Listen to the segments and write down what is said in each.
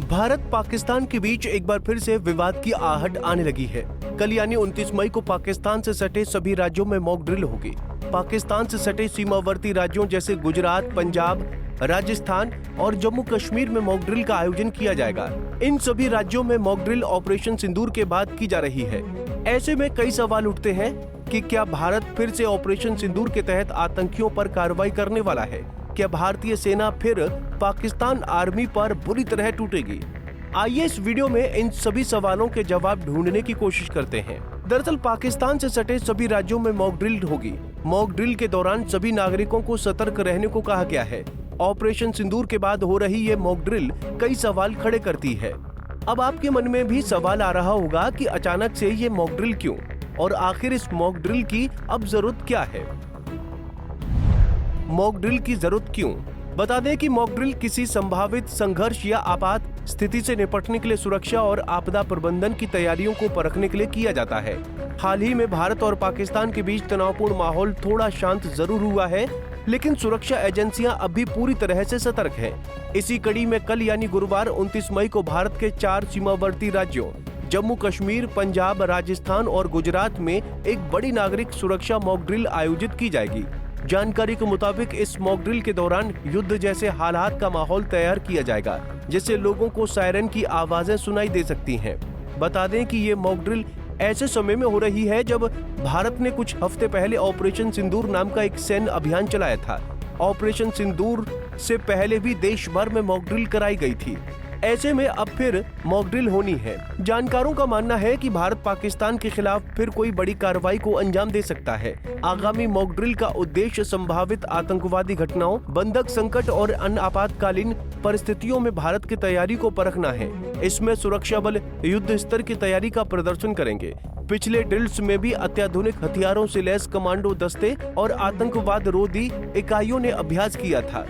भारत पाकिस्तान के बीच एक बार फिर से विवाद की आहट आने लगी है। कल यानी 29 मई को पाकिस्तान से सटे सभी राज्यों में मॉक ड्रिल होगी। पाकिस्तान से सटे सीमावर्ती राज्यों जैसे गुजरात, पंजाब, राजस्थान और जम्मू कश्मीर में मॉक ड्रिल का आयोजन किया जाएगा। इन सभी राज्यों में मॉक ड्रिल ऑपरेशन सिंदूर के बाद की जा रही है। ऐसे में कई सवाल उठते हैं कि क्या भारत फिर से ऑपरेशन सिंदूर के तहत आतंकियों पर कार्रवाई करने वाला है? क्या भारतीय सेना फिर पाकिस्तान आर्मी पर बुरी तरह टूटेगी? आइए इस वीडियो में इन सभी सवालों के जवाब ढूंढने की कोशिश करते हैं। दरअसल पाकिस्तान से सटे सभी राज्यों में मॉक ड्रिल होगी। मॉक ड्रिल के दौरान सभी नागरिकों को सतर्क रहने को कहा गया है। ऑपरेशन सिंदूर के बाद हो रही ये मॉक ड्रिल कई सवाल खड़े करती है। अब आपके मन में भी सवाल आ रहा होगा कि अचानक से ये मॉक ड्रिल क्यों, और आखिर इस मॉक ड्रिल की अब जरूरत क्या है? मॉक ड्रिल की जरूरत क्यों? बता दें कि मॉक ड्रिल किसी संभावित संघर्ष या आपात स्थिति से निपटने के लिए सुरक्षा और आपदा प्रबंधन की तैयारियों को परखने के लिए किया जाता है। हाल ही में भारत और पाकिस्तान के बीच तनावपूर्ण माहौल थोड़ा शांत जरूर हुआ है, लेकिन सुरक्षा एजेंसियां अभी पूरी तरह से सतर्क हैं। इसी कड़ी में कल यानी गुरुवार 29 मई को भारत के 4 सीमावर्ती राज्यों जम्मू कश्मीर, पंजाब, राजस्थान और गुजरात में एक बड़ी नागरिक सुरक्षा मॉक ड्रिल आयोजित की जाएगी। जानकारी के मुताबिक इस मॉक ड्रिल के दौरान युद्ध जैसे हालात का माहौल तैयार किया जाएगा, जिससे लोगों को सायरन की आवाजें सुनाई दे सकती हैं। बता दें कि ये मॉक ड्रिल ऐसे समय में हो रही है जब भारत ने कुछ हफ्ते पहले ऑपरेशन सिंदूर नाम का एक सैन्य अभियान चलाया था। ऑपरेशन सिंदूर से पहले भी देश भर में मॉक ड्रिल कराई गई थी। ऐसे में अब फिर मॉक ड्रिल होनी है। जानकारों का मानना है कि भारत पाकिस्तान के खिलाफ फिर कोई बड़ी कार्रवाई को अंजाम दे सकता है। आगामी मॉक ड्रिल का उद्देश्य संभावित आतंकवादी घटनाओं, बंधक संकट और अन्य आपातकालीन परिस्थितियों में भारत की तैयारी को परखना है। इसमें सुरक्षा बल युद्ध स्तर की तैयारी का प्रदर्शन करेंगे। पिछले ड्रिल्स में भी अत्याधुनिक हथियारों से लैस कमांडो दस्ते और आतंकवाद रोधी इकाइयों ने अभ्यास किया था।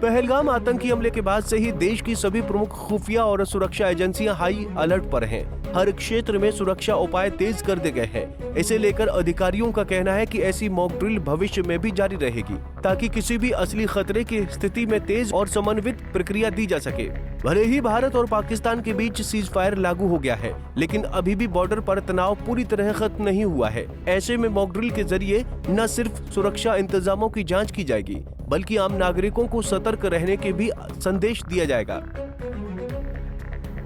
पहलगाम आतंकी हमले के बाद से ही देश की सभी प्रमुख खुफिया और सुरक्षा एजेंसियां हाई अलर्ट पर हैं। हर क्षेत्र में सुरक्षा उपाय तेज कर दिए गए हैं। इसे लेकर अधिकारियों का कहना है कि ऐसी मॉक ड्रिल भविष्य में भी जारी रहेगी, ताकि किसी भी असली खतरे की स्थिति में तेज और समन्वित प्रक्रिया दी जा सके। भले ही भारत और पाकिस्तान के बीच सीज फायर लागू हो गया है, लेकिन अभी भी बॉर्डर पर तनाव पूरी तरह खत्म नहीं हुआ है। ऐसे में मॉक ड्रिल के जरिए न सिर्फ सुरक्षा इंतजामों की जांच की जाएगी, बल्कि आम नागरिकों को सतर्क रहने के भी संदेश दिया जाएगा।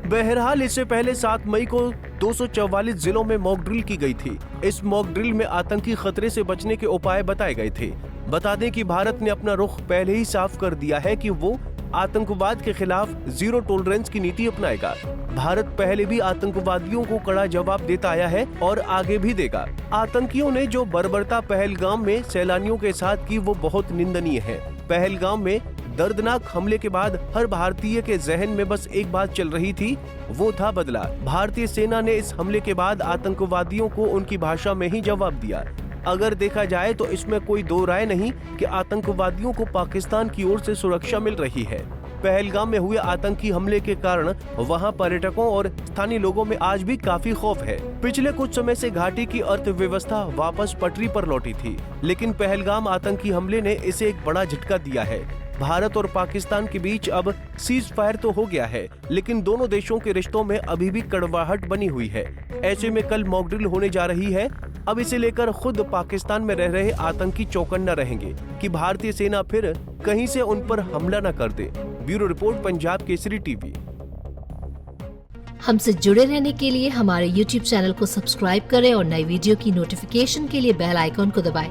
बहरहाल इससे पहले 7 मई को 244 जिलों में मॉक ड्रिल की गई थी। इस मॉक ड्रिल में आतंकी खतरे से बचने के उपाय बताए गए थे। बता दें कि भारत ने अपना रुख पहले ही साफ कर दिया है कि वो आतंकवाद के खिलाफ जीरो टॉलरेंस की नीति अपनाएगा। भारत पहले भी आतंकवादियों को कड़ा जवाब देता आया है और आगे भी देगा। आतंकियों ने जो बर्बरता पहलगाम में सैलानियों के साथ की वो बहुत निंदनीय है। पहलगाम में दर्दनाक हमले के बाद हर भारतीय के जहन में बस एक बात चल रही थी, वो था बदला। भारतीय सेना ने इस हमले के बाद आतंकवादियों को उनकी भाषा में ही जवाब दिया। अगर देखा जाए तो इसमें कोई दो राय नहीं कि आतंकवादियों को पाकिस्तान की ओर से सुरक्षा मिल रही है। पहलगाम में हुए आतंकी हमले के कारण वहां पर्यटकों और स्थानीय लोगों में आज भी काफी खौफ है। पिछले कुछ समय से घाटी की अर्थव्यवस्था वापस पटरी पर लौटी थी, लेकिन पहलगाम आतंकी हमले ने इसे एक बड़ा झटका दिया है। भारत और पाकिस्तान के बीच अब सीज फायर तो हो गया है, लेकिन दोनों देशों के रिश्तों में अभी भी कड़वाहट बनी हुई है। ऐसे में कल मॉक ड्रिल होने जा रही है। अब इसे लेकर खुद पाकिस्तान में रह रहे आतंकी चौकन्ना रहेंगे कि भारतीय सेना फिर कहीं से उन पर हमला न कर दे। Bureau report, Punjab Kesari TV. हमसे जुड़े रहने के लिए हमारे YouTube चैनल को सब्सक्राइब करें और नई वीडियो की नोटिफिकेशन के लिए बेल आइकॉन को दबाएं।